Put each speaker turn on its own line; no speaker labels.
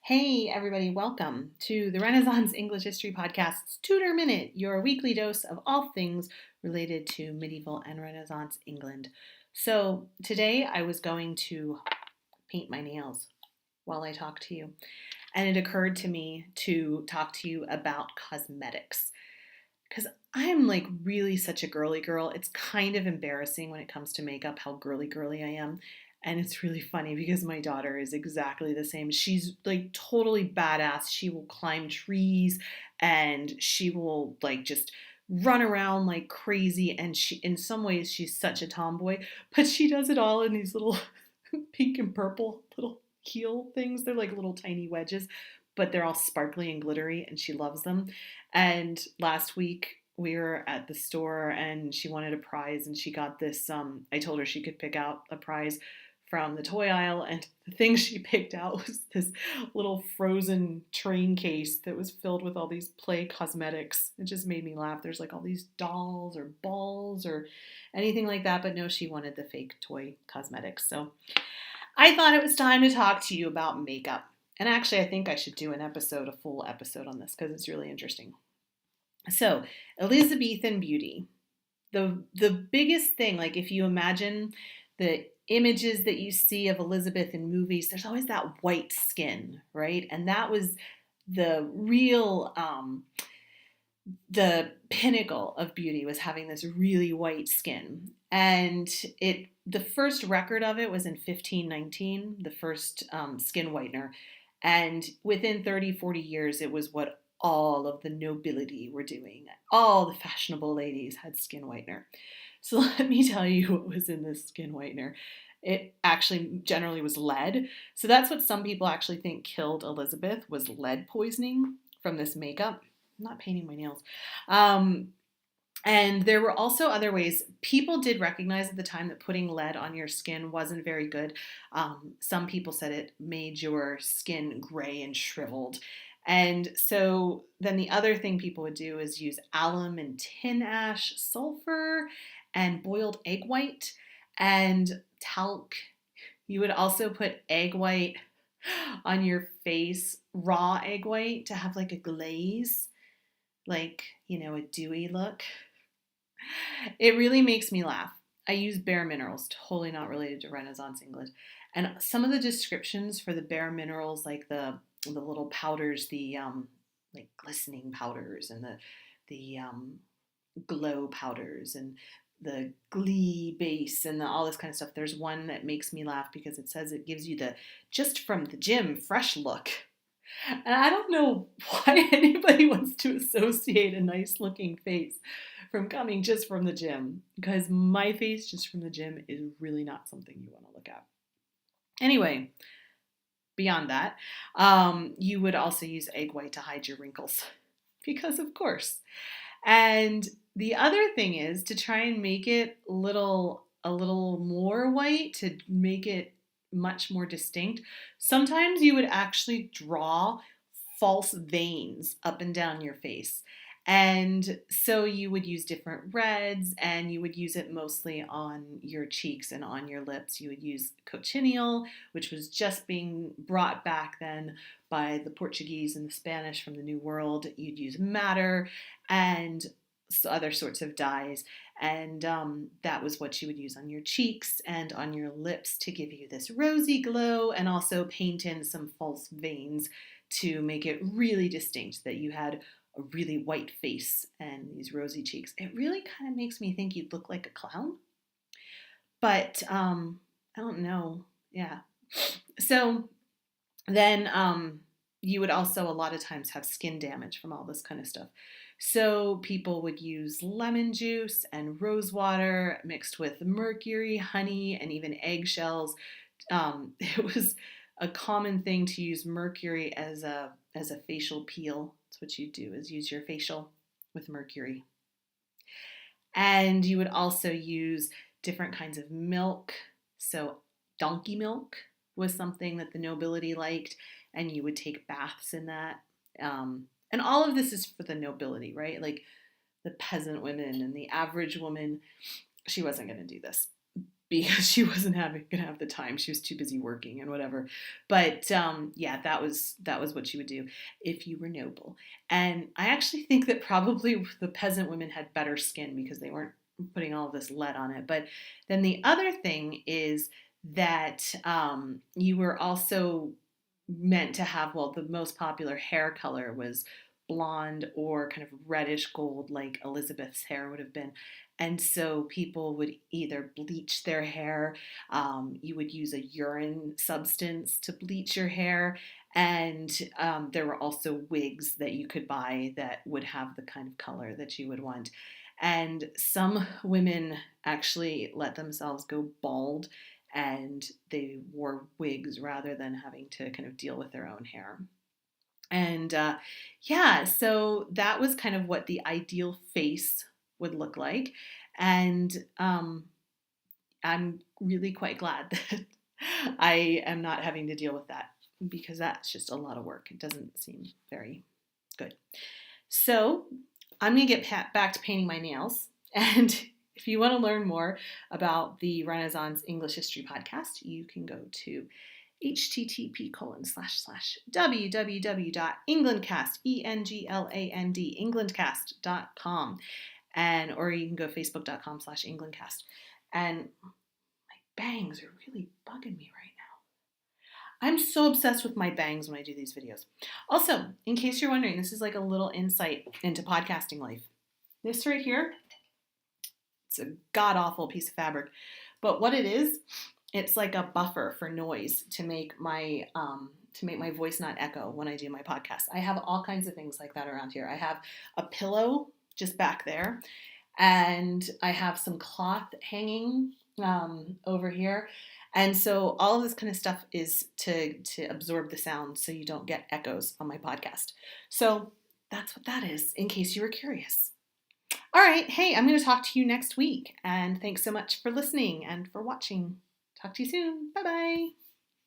Hey, everybody, welcome to the Renaissance English History Podcast's Tudor Minute, your weekly dose of all things related to medieval and Renaissance England. So, today I was going to paint my nails while I talk to you, and it occurred to me to talk to you about cosmetics because I'm like really such a girly girl. It's kind of embarrassing when it comes to makeup how girly I am. And it's really funny because my daughter is exactly the same. She's like totally badass. She will climb trees and she will like just run around like crazy. And she, in some ways, she's such a tomboy, but she does it all in these little pink and purple little heel things. They're like little tiny wedges, but they're all sparkly and glittery, and she loves them. And last week we were at the store and she wanted a prize and she got this I told her she could pick out a prize from the toy aisle, and the thing she picked out was this little frozen train case that was filled with all these play cosmetics. It just made me laugh. There's like all these dolls or balls or anything like that, but no, she wanted the fake toy cosmetics. So I thought it was time to talk to you about makeup. And actually, I think I should do a full episode on this because it's really interesting. So, Elizabethan Beauty. The biggest thing, like if you imagine the images that you see of Elizabeth in movies, there's always that white skin, right? And that was the real the pinnacle of beauty, was having this really white skin. And the first record of it was in 1519, the first skin whitener. And within 30, 40 years, it was what all of the nobility were doing. All the fashionable ladies had skin whitener. So let me tell you what was in this skin whitener. It actually generally was lead. So that's what some people actually think killed Elizabeth, was lead poisoning from this makeup. I'm not painting my nails. Um, and there were also other ways. People did recognize at the time that putting lead on your skin wasn't very good. Some people said it made your skin gray and shriveled. And so then the other thing people would do is use alum and tin ash, sulfur, and boiled egg white and talc. You would also put egg white on your face, raw egg white, to have like a glaze, like, a dewy look. It really makes me laugh. I use bare minerals, totally not related to Renaissance English. And some of the descriptions for the bare minerals, like the little powders, the like glistening powders and the glow powders and the glee base and all this kind of stuff. There's one that makes me laugh because it says it gives you the just from the gym fresh look. And I don't know why anybody wants to associate a nice looking face from coming just from the gym, because my face just from the gym is really not something you want to look at. Anyway, beyond that, you would also use egg white to hide your wrinkles, because of course. And the other thing is to try and make it a little more white, to make it much more distinct. Sometimes you would actually draw false veins up and down your face. And so you would use different reds, and you would use it mostly on your cheeks and on your lips. You would use cochineal, which was just being brought back then by the Portuguese and the Spanish from the New World. You'd use madder and other sorts of dyes, and that was what you would use on your cheeks and on your lips to give you this rosy glow, and also paint in some false veins to make it really distinct that you had a really white face and these rosy cheeks. It really kind of makes me think you'd look like a clown, but I don't know. Yeah. So then you would also a lot of times have skin damage from all this kind of stuff. So people would use lemon juice and rose water mixed with mercury, honey, and even eggshells. It was a common thing to use mercury as a facial peel. That's what you do, is use your facial with mercury. And you would also use different kinds of milk. So donkey milk was something that the nobility liked, and you would take baths in that. And all of this is for the nobility, right? Like the peasant women and the average woman, she wasn't going to do this because she wasn't gonna have the time. She was too busy working and whatever. But yeah, that was what she would do if you were noble. And I actually think that probably the peasant women had better skin because they weren't putting all of this lead on it. But then the other thing is that you were also meant to have, well, the most popular hair color was blonde or kind of reddish gold, like Elizabeth's hair would have been. And so people would either bleach their hair, you would use a urine substance to bleach your hair, and there were also wigs that you could buy that would have the kind of color that you would want. And some women actually let themselves go bald and they wore wigs rather than having to kind of deal with their own hair. And yeah, so that was kind of what the ideal face would look like. And I'm really quite glad that I am not having to deal with that because that's just a lot of work. It doesn't seem very good. So I'm going to get back to painting my nails. And if you want to learn more about the Renaissance English History podcast, you can go to http://www.englandcast.com and or you can go facebook.com/englandcast. And my bangs are really bugging me right now. I'm so obsessed with my bangs when I do these videos. Also, in case you're wondering, this is like a little insight into podcasting life. This right here, it's a god-awful piece of fabric, but what it is, it's like a buffer for noise to make my voice not echo when I do my podcast. I have all kinds of things like that around here. I have a pillow just back there, and I have some cloth hanging over here. And so all of this kind of stuff is to absorb the sound so you don't get echoes on my podcast. So that's what that is, in case you were curious. All right. Hey, I'm going to talk to you next week. And thanks so much for listening and for watching. Talk to you soon. Bye-bye.